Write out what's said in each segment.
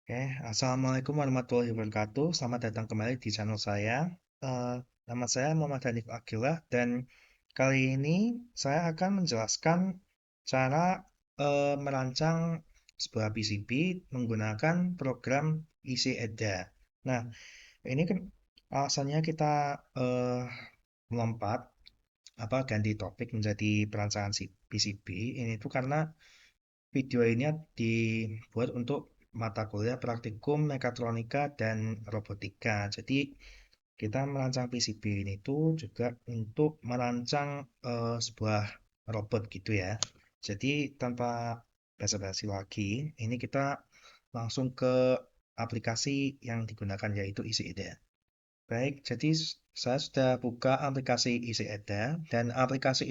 Oke, Assalamualaikum warahmatullahi wabarakatuh. Selamat datang kembali di channel saya. Nama saya Muhammad Hanif Akilah dan kali ini saya akan menjelaskan cara merancang sebuah PCB menggunakan program isi EDA. Nah, ini kan alasannya kita eh, melompat ganti topik menjadi perancangan si PCB ini tuh karena video ini dibuat untuk mata kuliah praktikum mekatronika dan robotika. Jadi kita merancang PCB ini tuh juga untuk merancang sebuah robot gitu ya. Jadi tanpa basa-basi lagi, ini kita langsung ke aplikasi yang digunakan yaitu EasyEDA. Baik, jadi saya sudah buka aplikasi EasyEDA dan aplikasi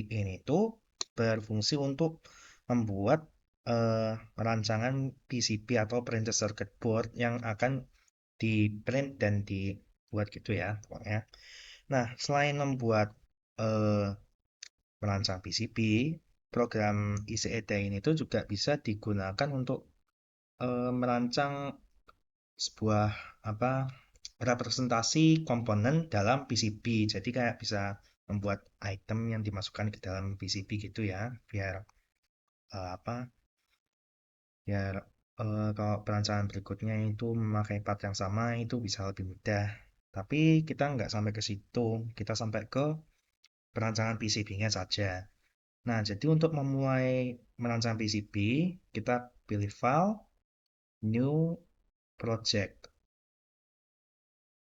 ini tuh berfungsi untuk membuat rancangan PCB atau printed circuit board yang akan di print dan dibuat gitu ya pokoknya. Nah, selain membuat eh, merancang PCB, program EasyEDA ini tuh juga bisa digunakan untuk merancang sebuah apa representasi komponen dalam PCB. Jadi kayak bisa membuat item yang dimasukkan ke dalam PCB gitu ya, biar eh, apa? Biar kalau perancangan berikutnya itu memakai part yang sama itu bisa lebih mudah. Tapi kita nggak sampai ke situ, kita sampai ke perancangan PCB-nya saja. Nah, jadi untuk memulai merancang PCB, kita pilih File, New Project.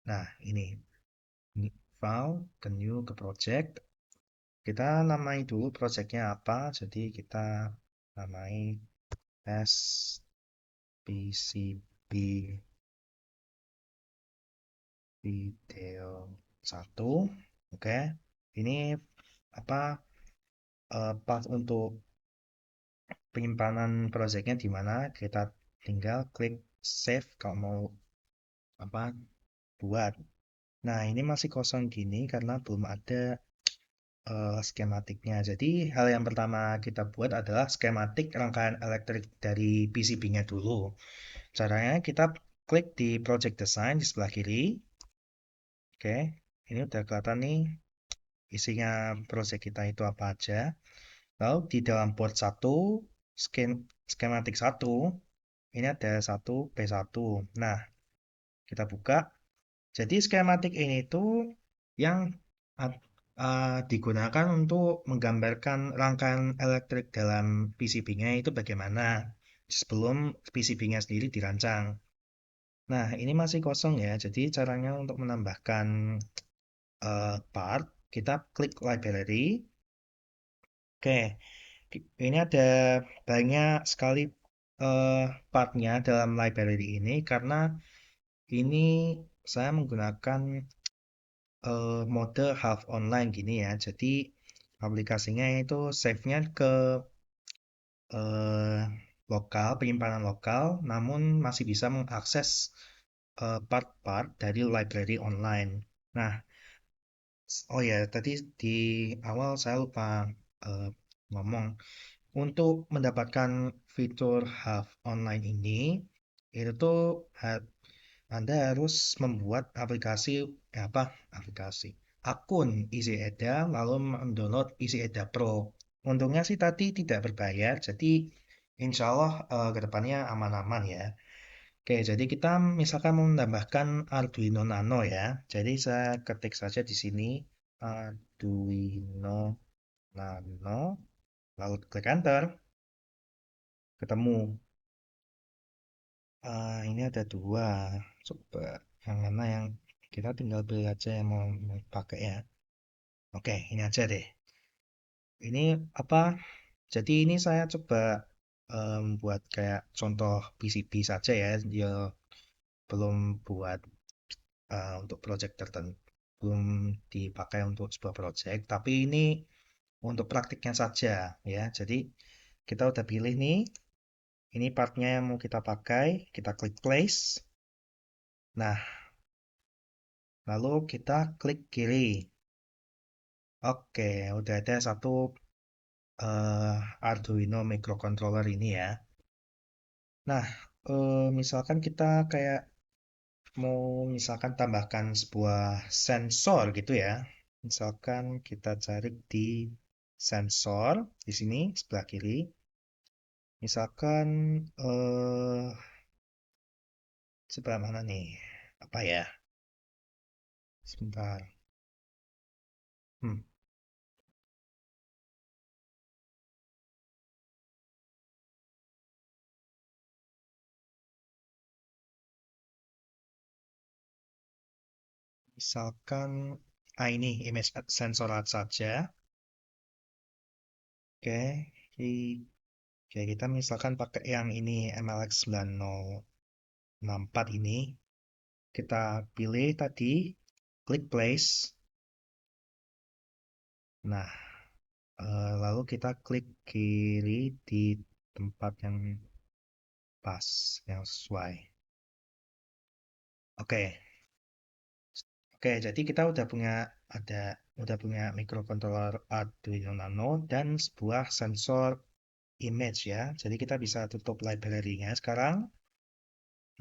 Nah, ini File, ke New, ke Project. Kita namai dulu projectnya apa. Jadi kita namai SPCB video 1. Oke. Ini apa part untuk penyimpanan projectnya di mana kita tinggal klik save kalau mau apa buat. Nah, ini masih kosong gini karena belum ada skematiknya. Jadi, hal yang pertama kita buat adalah skematik rangkaian elektrik dari PCB-nya dulu. Caranya kita klik di Project Design di sebelah kiri. Oke, ini udah kelihatan nih isinya project kita itu apa aja. Lalu di dalam port 1, skematik 1, ini ada 1 P1. Nah, kita buka. Jadi skematik ini tuh yang digunakan untuk menggambarkan rangkaian elektrik dalam PCB-nya itu bagaimana sebelum PCB-nya sendiri dirancang. Nah, ini masih kosong ya. Jadi caranya untuk menambahkan part, kita klik library. Oke, ini ada banyak sekali partnya dalam library ini karena ini saya menggunakan mode half online gini ya. Jadi aplikasinya itu save-nya ke eh, lokal, penyimpanan lokal, namun masih bisa mengakses part-part dari library online. Nah, oh ya, tadi di awal saya lupa eh, ngomong. Untuk mendapatkan fitur half online ini, itu tuh Anda harus membuat aplikasi, akun EasyEda, lalu mendownload EasyEda Pro. Untungnya sih tadi tidak berbayar, jadi insya Allah kedepannya aman-aman ya. Oke, jadi kita misalkan mau menambahkan Arduino Nano ya. Jadi saya ketik saja di sini Arduino Nano, lalu klik Enter, ketemu. Ini ada dua. Coba yang mana yang kita tinggal pilih aja yang mau pakai ya. Oke, ini aja deh. Ini apa? Jadi ini saya coba buat kayak contoh PCB saja ya. Dia belum buat untuk project tertentu, belum dipakai untuk sebuah project. Tapi ini untuk praktiknya saja ya. Jadi kita udah pilih nih. Ini partnya yang mau kita pakai. Kita klik place. Nah, lalu kita klik kiri. Oke, udah ada satu Arduino microcontroller ini ya. Nah, misalkan kita kayak mau misalkan tambahkan sebuah sensor gitu ya. Misalkan kita cari di sensor di sini sebelah kiri. Misalkan sebelah mana nih? Apa ya? Sebentar. Hmm, misalkan ini image sensor saja. Oke, oke, kita misalkan pakai yang ini MLX 9064 ini. Kita pilih tadi, klik place. Nah, lalu kita klik kiri di tempat yang pas, yang sesuai. Oke, oke, jadi kita udah punya microcontroller Arduino Nano dan sebuah sensor image ya. Jadi kita bisa tutup library-nya sekarang.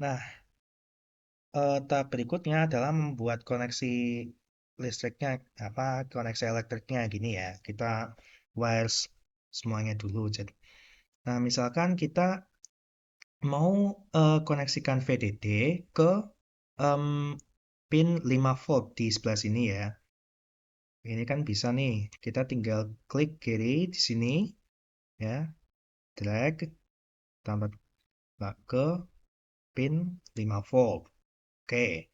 Nah, tahap berikutnya adalah membuat koneksi listriknya, apa koneksi elektriknya gini ya. Kita wires semuanya dulu. Jadi, nah misalkan kita mau koneksikan VDD ke em, pin 5 volt di sebelah sini ya. Ini kan bisa nih. Kita tinggal klik kiri di sini ya, drag tambah ke pin 5 volt. Oke,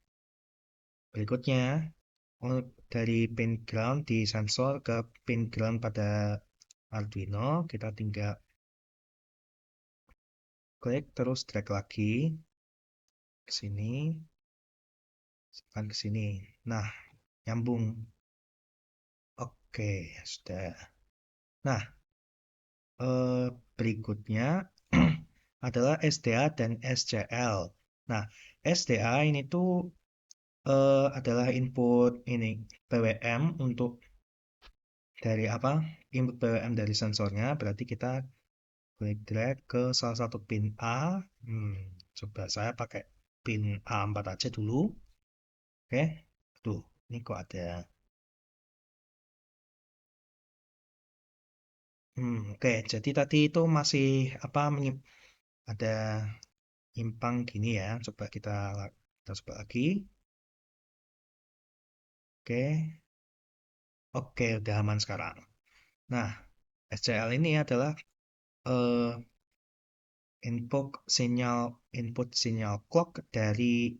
berikutnya dari pin ground di sensor ke pin ground pada Arduino, kita tinggal klik terus drag lagi ke sini, tekan ke sini. Nah, nyambung. Oke, sudah. Nah, berikutnya adalah SDA dan SCL. Nah, SDA ini tuh adalah input ini PWM untuk dari apa? Input PWM dari sensornya. Berarti kita klik drag ke salah satu pin A. Coba saya pakai pin A4 aja dulu. Oke. Tuh, ini kok ada. Oke. Jadi tadi itu masih apa? Ada nyimpang gini ya. Kita coba lagi. Oke. Oke, udah aman sekarang. Nah, SCL ini adalah eh, input sinyal clock dari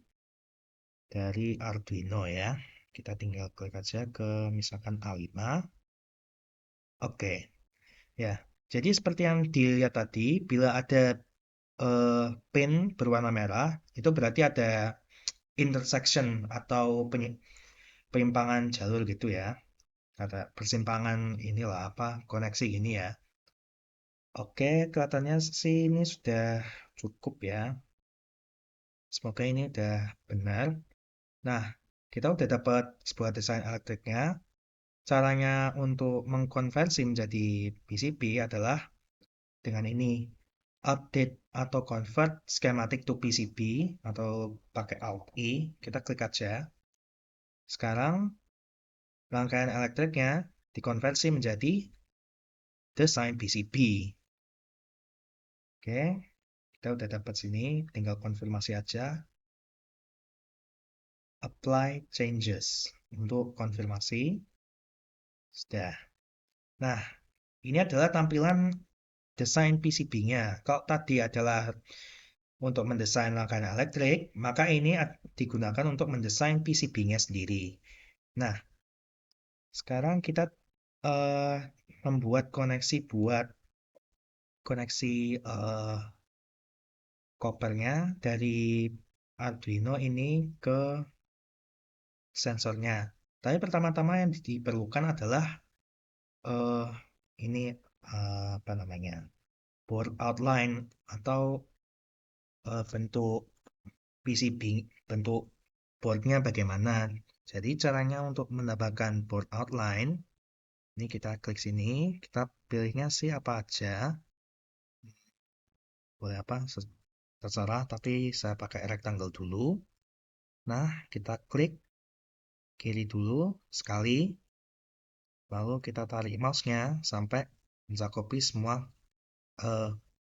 Arduino ya. Kita tinggal klik aja ke misalkan A5. Oke, ya. Jadi seperti yang dilihat tadi, bila ada pin berwarna merah, itu berarti ada intersection atau penyimpangan jalur gitu ya. Ada persimpangan inilah apa koneksi ini ya. Oke, kelihatannya sih ini sudah cukup ya. Semoga ini udah benar. Nah, kita udah dapat sebuah desain elektriknya. Caranya untuk mengkonversi menjadi PCB adalah dengan ini. Update atau convert schematic to PCB atau pakai Alt I. Kita klik aja. Sekarang rangkaian elektriknya dikonversi menjadi desain PCB. Oke, kita udah dapat sini. Tinggal konfirmasi aja. Apply changes untuk konfirmasi. Sudah. Nah, ini adalah tampilan desain PCB-nya. Kalau tadi adalah untuk mendesain rangkaian elektrik, maka ini digunakan untuk mendesain PCB-nya sendiri. Nah, sekarang kita eh, membuat koneksi buat koneksi kopernya dari Arduino ini ke sensornya. Tapi pertama-tama yang diperlukan adalah eh, ini apa namanya? Board outline atau bentuk PCB, bentuk boardnya bagaimana. Jadi caranya untuk menambahkan board outline, ini kita klik sini, kita pilihnya sih apa aja. Boleh apa? terserah, tapi saya pakai rectangle dulu. Nah, kita klik kiri dulu sekali, lalu kita tarik mouse-nya sampai mencakupi semua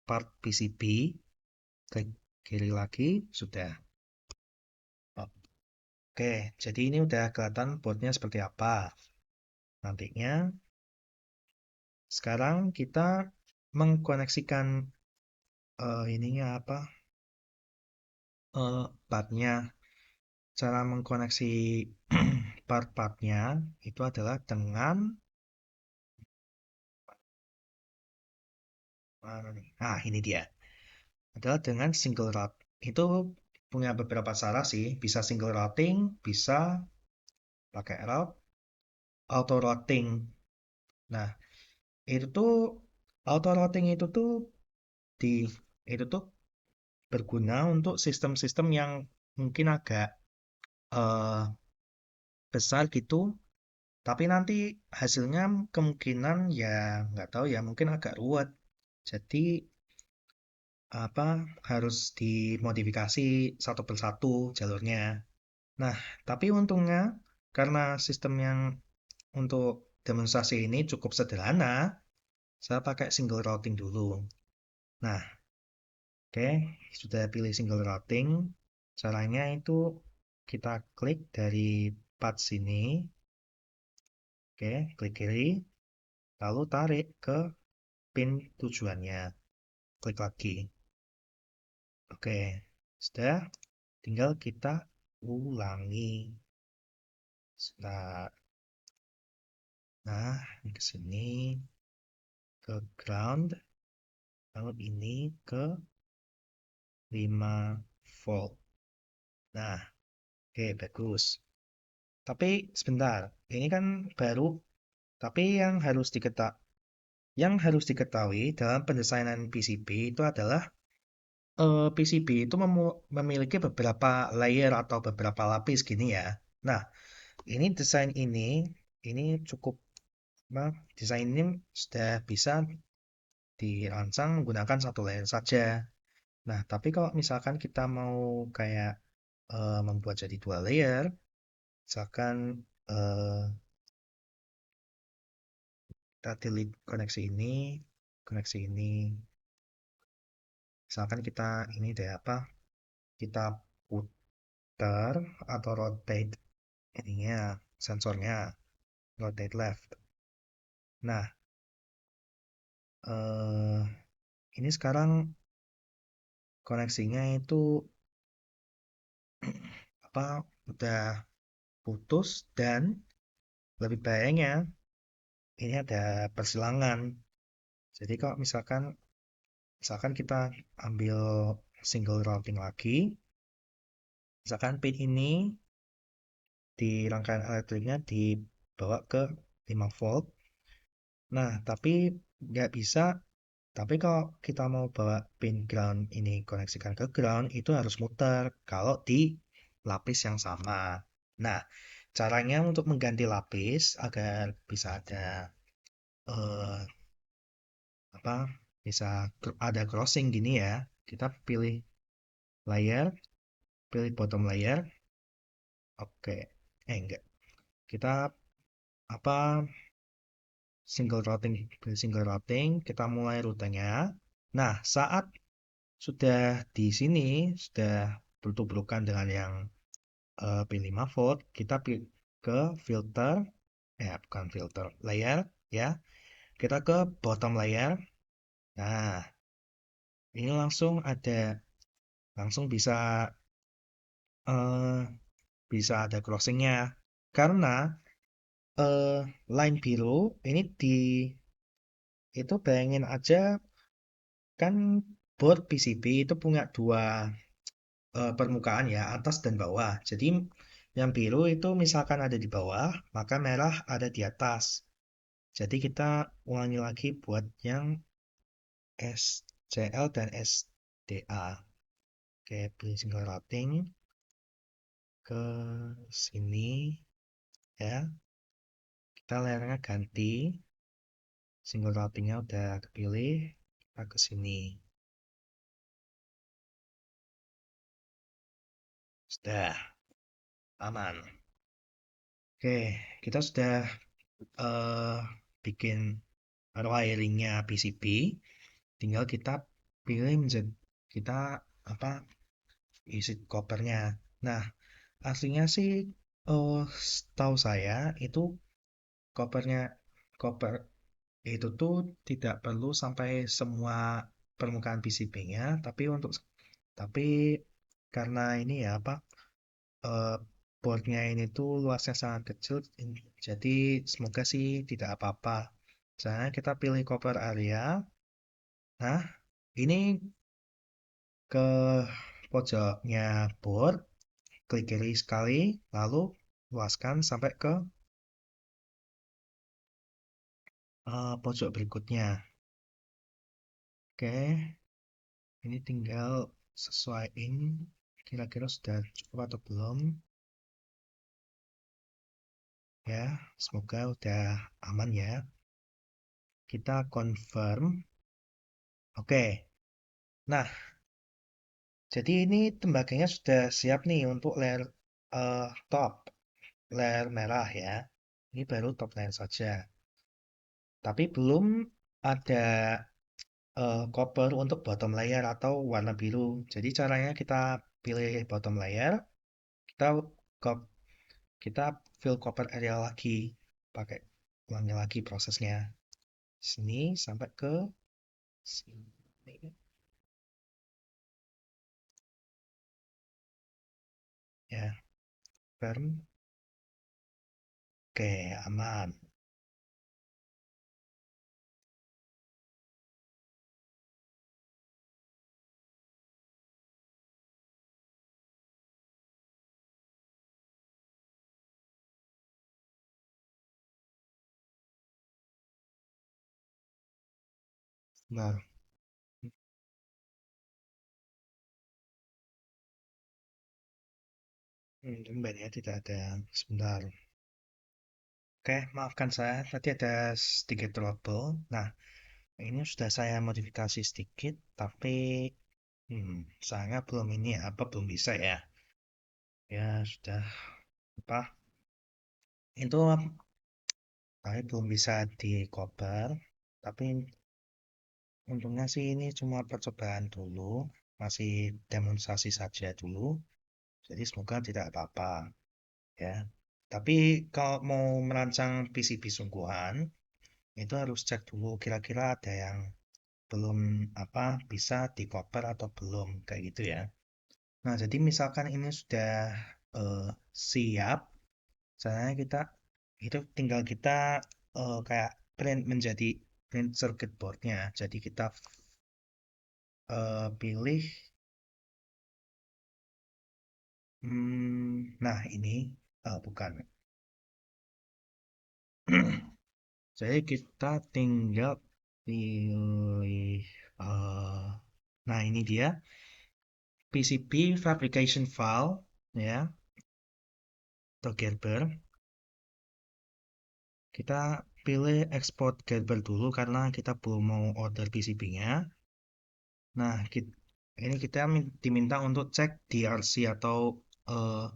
part PCB. Klik kiri lagi, sudah. Oke, jadi ini udah kelihatan boardnya seperti apa. Nantinya, sekarang kita mengkoneksikan ininya apa? Partnya. Cara mengkoneksi part-partnya itu adalah dengan mana nih? Nah, ini dia. Adalah dengan single route. Itu punya beberapa cara sih. Bisa single routing, bisa pakai route, auto routing. Nah, itu tuh auto routing di itu tuh berguna untuk sistem-sistem yang mungkin agak eh, besar gitu, tapi nanti hasilnya kemungkinan ya nggak tahu ya, mungkin agak ruwet. Jadi apa harus dimodifikasi satu persatu jalurnya. Nah, tapi untungnya karena sistem yang untuk demonstrasi ini cukup sederhana, saya pakai single routing dulu. Nah, oke, sudah pilih single routing. Caranya itu kita klik dari part sini. Oke, klik kiri, lalu tarik ke pin tujuannya. Klik lagi. Oke, sudah. Tinggal kita ulangi. Sebentar. Nah, ini ke sini, ke ground, lalu ini ke 5 volt. Nah, oke, bagus. Tapi sebentar, ini kan baru, tapi yang harus diketahui dalam pendesainan PCB itu adalah PCB itu memiliki beberapa layer atau beberapa lapis gini ya. Nah, ini ini cukup, desain ini sudah bisa dirancang menggunakan satu layer saja. Nah, tapi kalau misalkan kita mau kayak membuat jadi dua layer, misalkan eh, kita delete koneksi ini, misalkan kita ini deh apa, kita putar atau rotate ininya, sensornya, rotate left. Nah, eh, ini sekarang koneksinya itu apa udah putus dan lebih baiknya ini ada persilangan. Jadi kalau misalkan kita ambil single routing lagi, misalkan pin ini di rangkaian elektriknya dibawa ke 5 volt. Nah, tapi nggak bisa. Tapi kalau kita mau bawa pin ground ini koneksikan ke ground, itu harus muter kalau di lapis yang sama. Nah, caranya untuk mengganti lapis agar bisa ada eh, apa? Bisa ada crossing gini ya. Kita pilih layer, pilih bottom layer. Oke. Enggak. Kita apa? Single routing, kita mulai rutenya. Nah, saat sudah di sini, sudah bertubrukan dengan yang pin 5 volt, kita ke filter, bukan filter, layer, ya. Kita ke bottom layer. Nah, ini langsung eh, bisa ada crossingnya. Karena line biru ini itu bayangin aja kan board PCB itu punya dua permukaan ya, atas dan bawah. Jadi yang biru itu misalkan ada di bawah, maka merah ada di atas. Jadi kita ulangi lagi buat yang SCL dan SDA. Oke, pilih single routing ke sini ya. Kita layarnya ganti. Single routingnya udah kepilih. Kita ke sini. Sudah aman. Oke, kita sudah eh, bikin wiringnya PCB. Tinggal kita pilih menjadi kita apa isi kopernya. Nah, aslinya sih setahu saya itu kopernya koper itu tuh tidak perlu sampai semua permukaan PCB-nya, tapi karena ini ya apa eh, boardnya ini tuh luasnya sangat kecil, jadi semoga sih tidak apa-apa. Misalnya kita pilih cover area. Nah, ini ke pojoknya board, klik kiri sekali, lalu luaskan sampai ke pojok berikutnya. Oke, ini tinggal sesuaiin kira-kira sudah cukup atau belum. Ya, semoga udah aman ya. Kita confirm. Oke. Nah, jadi ini tembaganya sudah siap nih untuk layer top, layer merah ya. Ini baru top layer saja. Tapi belum ada cover untuk bottom layer atau warna biru. Jadi caranya kita pilih bottom layer, kita co- kita fill cover area lagi, pakai ulangi lagi prosesnya. Sini sampai ke sini ya, firm. Oke, aman. Nah, tumben ya tidak ada. Sebentar. Oke, maafkan saya, tadi ada sedikit trouble. Nah, ini sudah saya modifikasi sedikit, tapi sayangnya belum ini ya, apa belum bisa ya. Ya sudah apa? Itu saya belum bisa di cover, tapi untungnya sih ini cuma percobaan dulu, masih demonstrasi saja dulu. Jadi semoga tidak apa-apa ya. Tapi kalau mau merancang PCB sungguhan, itu harus cek dulu kira-kira ada yang belum apa bisa di cover atau belum kayak gitu ya. Nah, jadi misalkan ini sudah siap, misalnya kita itu tinggal kita kayak print menjadi print circuit boardnya. Jadi kita pilih, nah ini bukan. Jadi kita tinggal pilih, nah ini dia PCB fabrication file ya, atau Gerber. Kita pilih export Gerber dulu karena kita belum mau order PCB-nya. Nah, ini kita diminta untuk cek DRC atau eh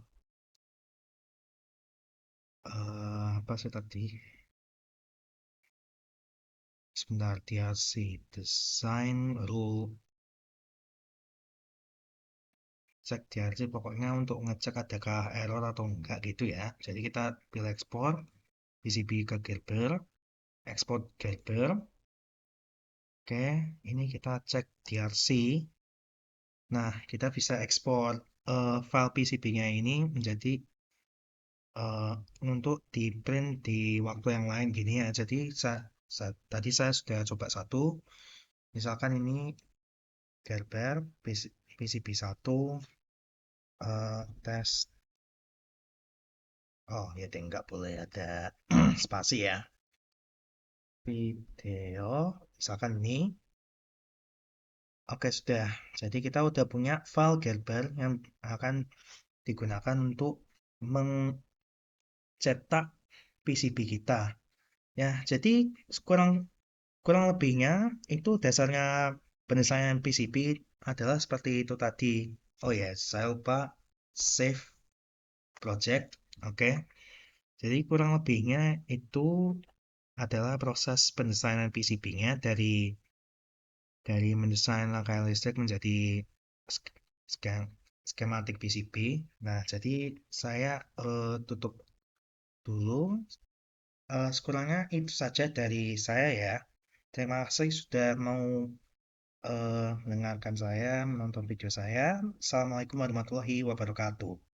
apa sih tadi? Sebentar, DRC design rule, cek DRC pokoknya untuk ngecek adakah error atau enggak gitu ya. Jadi kita pilih export PCB ke Gerber, export Gerber. Oke, ini kita cek DRC. Nah, kita bisa ekspor file PCB-nya ini menjadi eh, untuk di print di waktu yang lain gini ya. Jadi tadi saya sudah coba satu, misalkan ini Gerber PCB 1 tes. Oh ya, nggak boleh ada spasi ya. Video, misalkan ini. Oke, sudah. Jadi kita udah punya file Gerber yang akan digunakan untuk mencetak PCB kita. Ya, jadi kurang kurang lebihnya itu dasarnya penyelesaian PCB adalah seperti itu tadi. Oh ya, saya lupa. save project. Oke. Jadi kurang lebihnya itu adalah proses pendesainan PCB-nya dari mendesain rangkaian listrik menjadi sk- skematik PCB. Nah, jadi saya tutup dulu. Sekurangnya itu saja dari saya ya. Terima kasih sudah mau mendengarkan saya, menonton video saya. Assalamualaikum warahmatullahi wabarakatuh.